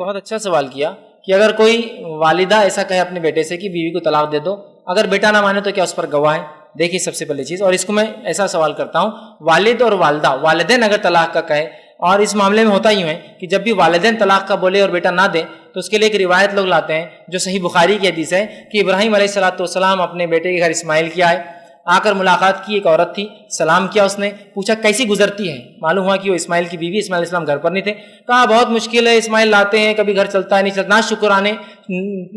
بہت اچھا سوال کیا کہ اگر کوئی والدہ ایسا کہے اپنے بیٹے سے کہ بیوی کو طلاق دے دو، اگر بیٹا نہ مانے تو کیا اس پر گواہ ہے؟ دیکھیے سب سے پہلی چیز، اور اس کو میں ایسا سوال کرتا ہوں، والد اور والدہ والدین اگر طلاق کا کہے، اور اس معاملے میں ہوتا ہی ہے کہ جب بھی والدین طلاق کا بولے اور بیٹا نہ دے تو اس کے لیے ایک روایت لوگ لاتے ہیں جو صحیح بخاری کی حدیث ہے کہ ابراہیم علیہ السلام اپنے بیٹے کے گھر اسماعیل کی آئے، آ کر ملاقات کی، ایک عورت تھی، سلام کیا، اس نے پوچھا کیسی گزرتی ہے، معلوم ہوا کہ وہ اسماعیل کی بیوی، اسماعیل علیہ السلام گھر پر نہیں تھے، کہا بہت مشکل ہے، اسماعیل لاتے ہیں کبھی گھر چلتا ہے نہیں چلتا، ناشکرانے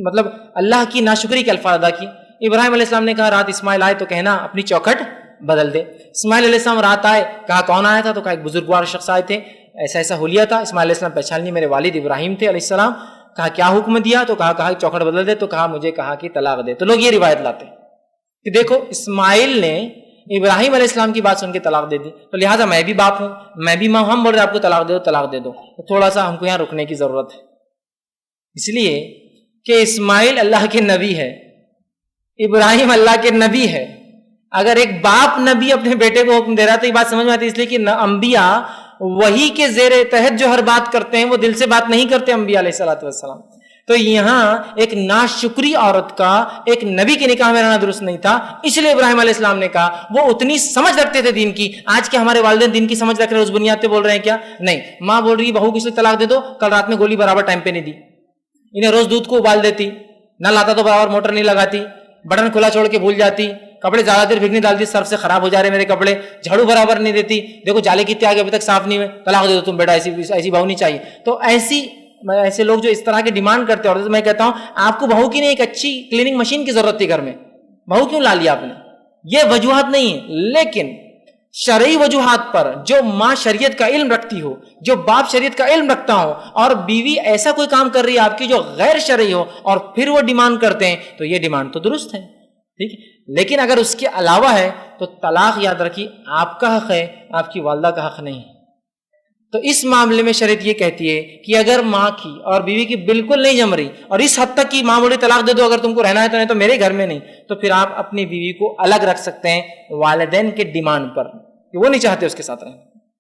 مطلب اللہ کی ناشکری کے الفاظ ادا کی۔ ابراہیم علیہ السلام نے کہا رات اسماعیل آئے تو کہنا اپنی چوکھٹ بدل دے۔ اسماعیل علیہ السلام رات آئے، کہا کون آیا تھا، تو کہا ایک بزرگوار شخص آئے تھے، ایسا ایسا ہولیا تھا۔ اسماعیل علیہ السلام پہچان لی میرے والد ابراہیم تھے علیہ السلام۔ کہا کیا حکم دیا، تو کہا چوکھٹ بدل دے، تو کہا مجھے کہا کہ طلاق دے۔ تو لوگ یہ روایت لاتے ہیں کہ دیکھو اسماعیل نے ابراہیم علیہ السلام کی بات سن کے طلاق دے دی، تو لہٰذا میں بھی باپ ہوں، میں بھی ماں، ہم بول رہے آپ کو طلاق دے دو، طلاق دے دو۔ تو تھوڑا سا ہم کو یہاں رکنے کی ضرورت ہے، اس لیے کہ اسماعیل اللہ کے نبی ہے، ابراہیم اللہ کے نبی ہے۔ اگر ایک باپ نبی اپنے بیٹے کو حکم دے رہا ہے تو یہ بات سمجھ میں آتی ہے، اس لیے کہ انبیاء وہی کے زیر تحت جو ہر بات کرتے ہیں وہ دل سے بات نہیں کرتے انبیاء علیہ السلام۔ تو یہاں ایک ناشکری عورت کا ایک نبی کے نکاح میں رہنا درست نہیں تھا، اس لیے ابراہیم علیہ السلام نے کہا، وہ اتنی سمجھ رکھتے تھے دین کی۔ آج کے ہمارے والدین دین کی سمجھ رکھ رہے ہیں اس بنیاد پہ بول رہے ہیں کیا؟ نہیں، ماں بول رہی ہے بہو کسی طلاق دے دو، کل رات میں گولی برابر ٹائم پہ نہیں دی، انہیں روز دودھ کو ابال دیتی، نہ لاتا تو برابر موٹر نہیں لگاتی، بٹن کھلا چھوڑ کے بھول جاتی، کپڑے زیادہ دیر بھیگنے ڈالتی، سرف سے خراب ہو جا رہے میرے کپڑے، جھاڑو برابر نہیں دیتی، دیکھو جالے کتنے آگے ابھی تک صاف نہیں ہوئے، طلاق دے دو تم بیٹا، ایسی بہو نہیں چاہیے۔ تو ایسے لوگ جو اس طرح کی ڈیمانڈ کرتے ہیں، اور میں کہتا ہوں آپ کو بہو کی نہیں ایک اچھی کلیننگ مشین کی ضرورت تھی گھر میں، بہو کیوں لا لیا آپ نے؟ یہ وجوہات نہیں ہے، لیکن شرعی وجوہات پر جو ماں شریعت کا علم رکھتی ہو، جو باپ شریعت کا علم رکھتا ہو، اور بیوی ایسا کوئی کام کر رہی ہے آپ کی جو غیر شرعی ہو اور پھر وہ ڈیمانڈ کرتے ہیں، تو یہ ڈیمانڈ تو درست ہے، ٹھیک ہے۔ لیکن اگر اس کے علاوہ ہے تو طلاق یاد رکھیے آپ کا حق ہے، آپ کی والدہ کا حق نہیں ہے۔ تو اس معاملے میں شریعت یہ کہتی ہے کہ اگر ماں کی اور بیوی کی بالکل نہیں جم رہی اور اس حد تک کہ ماں بولی طلاق دے دو اگر تم کو رہنا ہے تو، نہیں تو میرے گھر میں نہیں، تو پھر آپ اپنی بیوی کو الگ رکھ سکتے ہیں والدین کے ڈیمانڈ پر، کہ وہ نہیں چاہتے اس کے ساتھ رہنا،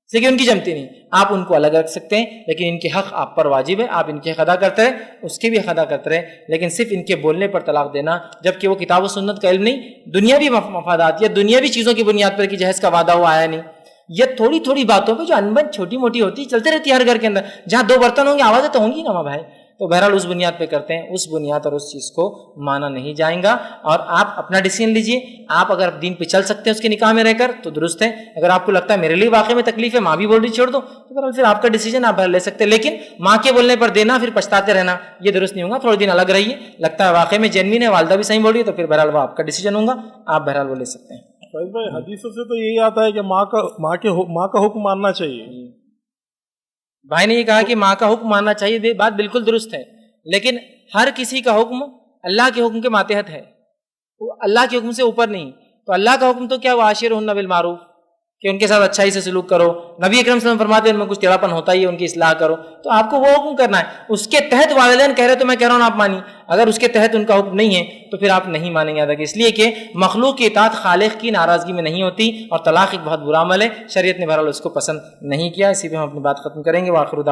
لیکن ان کی جمتی نہیں، آپ ان کو الگ رکھ سکتے ہیں، لیکن ان کے حق آپ پر واجب ہے، آپ ان کے حق ادا کرتے رہے، اس کے بھی حق ادا کرتے رہے، لیکن صرف ان کے بولنے پر طلاق دینا، جبکہ وہ کتاب و سنت کا علم نہیں، دنیاوی مفادات یا دنیاوی چیزوں کی بنیاد پر کہ جہیز کا وعدہ ہوا آیا نہیں، یہ تھوڑی تھوڑی باتوں پہ جو انبن چھوٹی موٹی ہوتی چلتے رہتی ہے ہر گھر کے اندر، جہاں دو برتن ہوں گے آوازیں تو ہوں گی نا ماں بھائی، تو بہرحال اس بنیاد پہ کرتے ہیں، اس بنیاد اور اس چیز کو مانا نہیں جائیں گا۔ اور آپ اپنا ڈیسیژن لیجئے، آپ اگر دین پہ چل سکتے ہیں اس کے نکاح میں رہ کر تو درست ہے، اگر آپ کو لگتا ہے میرے لیے واقعی میں تکلیف ہے، ماں بھی بول رہی چھوڑ دو، تو بہرحال پھر آپ کا ڈیسیژن آپ لے سکتے ہیں، لیکن ماں کے بولنے پر دینا پھر پچھتاتے رہنا یہ درست نہیں ہوگا۔ تھوڑے دن الگ رہیے، لگتا ہے واقعی میں جینوین ہے، والدہ بھی صحیح بول رہی ہے، تو پھر بہرحال وہ آپ کا ڈیسیژن ہوگا، آپ بہرحال وہ لے سکتے ہیں۔ بھائی حدیثوں سے تو یہی آتا ہے کہ ماں کا حکم ماننا چاہیے۔ بھائی نے یہ کہا کہ ماں کا حکم ماننا چاہیے، بات بالکل درست ہے، لیکن ہر کسی کا حکم اللہ کے حکم کے ماتحت ہے، اللہ کے حکم سے اوپر نہیں۔ تو اللہ کا حکم تو کیا، وعاشرہن بالمعروف، کہ ان کے ساتھ اچھائی سے سلوک کرو، نبی اکرم صلی اللہ علیہ وسلم فرماتے ہیں ان میں کچھ ٹیڑھاپن ہوتا ہی ہے، ان کی اصلاح کرو، تو آپ کو وہ حکم کرنا ہے، اس کے تحت والدین کہہ رہے تو میں کہہ رہا ہوں آپ مانیے، اگر اس کے تحت ان کا حکم نہیں ہے تو پھر آپ نہیں مانیں گے، اس لیے کہ مخلوق کی اطاعت خالق کی ناراضگی میں نہیں ہوتی، اور طلاق ایک بہت برا عمل ہے، شریعت نے بہرحال اس کو پسند نہیں کیا۔ اسی پہ ہم اپنی بات ختم کریں گے۔ وآخر دعوانا